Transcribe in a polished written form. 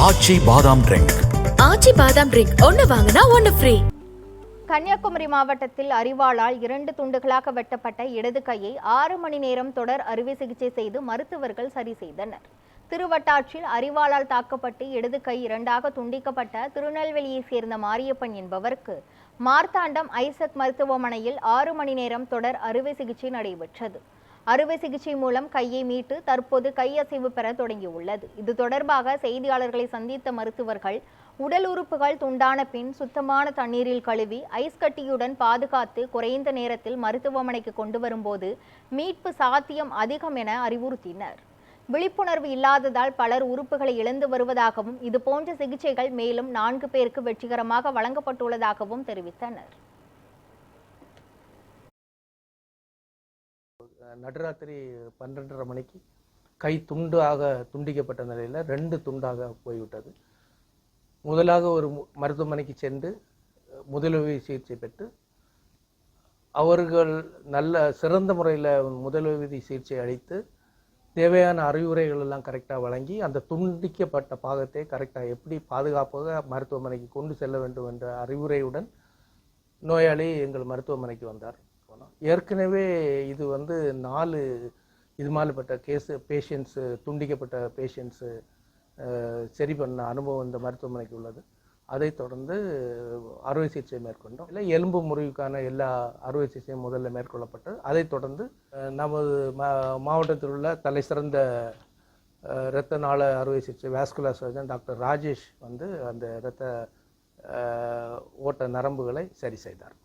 ஆச்சி பாதாம் ட்ரிங்க். ஆச்சி பாதாம் ட்ரிங்க் ஒன்னு வாங்கினா ஒன்னு ஃப்ரீ. கன்னியாகுமரி மாவட்டத்தில் அரிவாளால் 2 துண்டுகளாக வெட்டப்பட்ட இடது கையை 6 மணி நேரம் தொடர் அறுவை சிகிச்சை செய்து மருத்துவர்கள் சரி செய்தனர். திருவட்டாற்றில் அரிவாளால் தாக்கப்பட்டு இடது கை 2ஆக துண்டிக்கப்பட்ட திருநெல்வேலியை சேர்ந்த மாரியப்பன் என்பவருக்கு மார்த்தாண்டம் ஐசக் மருத்துவமனையில் 6 மணி நேரம் தொடர் அறுவை சிகிச்சை நடைபெற்றது. அறுவை சிகிச்சை மூலம் கையை மீட்டு தற்போது கையசைவு பெற தொடங்கியுள்ளது. இது தொடர்பாக செய்தியாளர்களை சந்தித்த மருத்துவர்கள், உடல் உறுப்புகள் துண்டான பின் சுத்தமான தண்ணீரில் கழுவி ஐஸ் கட்டியுடன் பாதுகாத்து குறைந்த நேரத்தில் மருத்துவமனைக்கு கொண்டு வரும்போது மீட்பு சாத்தியம் அதிகம் என அறிவுறுத்தினர். விழிப்புணர்வு இல்லாததால் பலர் உறுப்புகளை இழந்து வருவதாகவும் இதுபோன்ற சிகிச்சைகள் மேலும் 4 பேருக்கு வெற்றிகரமாக வழங்கப்பட்டுள்ளதாகவும் தெரிவித்தனர். நடுராத்திரி 12:30 மணிக்கு கை துண்டாக துண்டிக்கப்பட்ட நிலையில் 2 துண்டாக போய்விட்டது. முதலாக ஒரு மருத்துவமனைக்கு சென்று முதலுதவி சிகிச்சை பெற்று அவர்கள் நல்ல சிறந்த முறையில் முதலுதவி சிகிச்சை அளித்து தேவையான அறிவுரைகள் எல்லாம் கரெக்டாக வழங்கி அந்த துண்டிக்கப்பட்ட பாகத்தை கரெக்டாக எப்படி பாதுகாப்பாக மருத்துவமனைக்கு கொண்டு செல்ல வேண்டும் என்ற அறிவுரையுடன் நோயாளி எங்கள் மருத்துவமனைக்கு வந்தார். ஏற்கனவே இது 4 இது மாதிரிப்பட்ட பேஷண்ட்ஸு துண்டிக்கப்பட்ட பேஷண்ட்ஸு சரி பண்ண அனுபவம் இந்த மருத்துவமனைக்கு உள்ளது. அதைத் தொடர்ந்து அறுவை சிகிச்சை மேற்கொண்டோம். இல்லை, எலும்பு முறிவுக்கான எல்லா அறுவை சிகிச்சையும் முதல்ல மேற்கொள்ளப்பட்டு அதைத் தொடர்ந்து நமது மாவட்டத்தில் உள்ள தலை சிறந்த இரத்த நாள அறுவை சிகிச்சை வாஸ்குலர் சர்ஜன் டாக்டர் ராஜேஷ் அந்த இரத்த ஓட்ட நரம்புகளை சரி செய்தார்.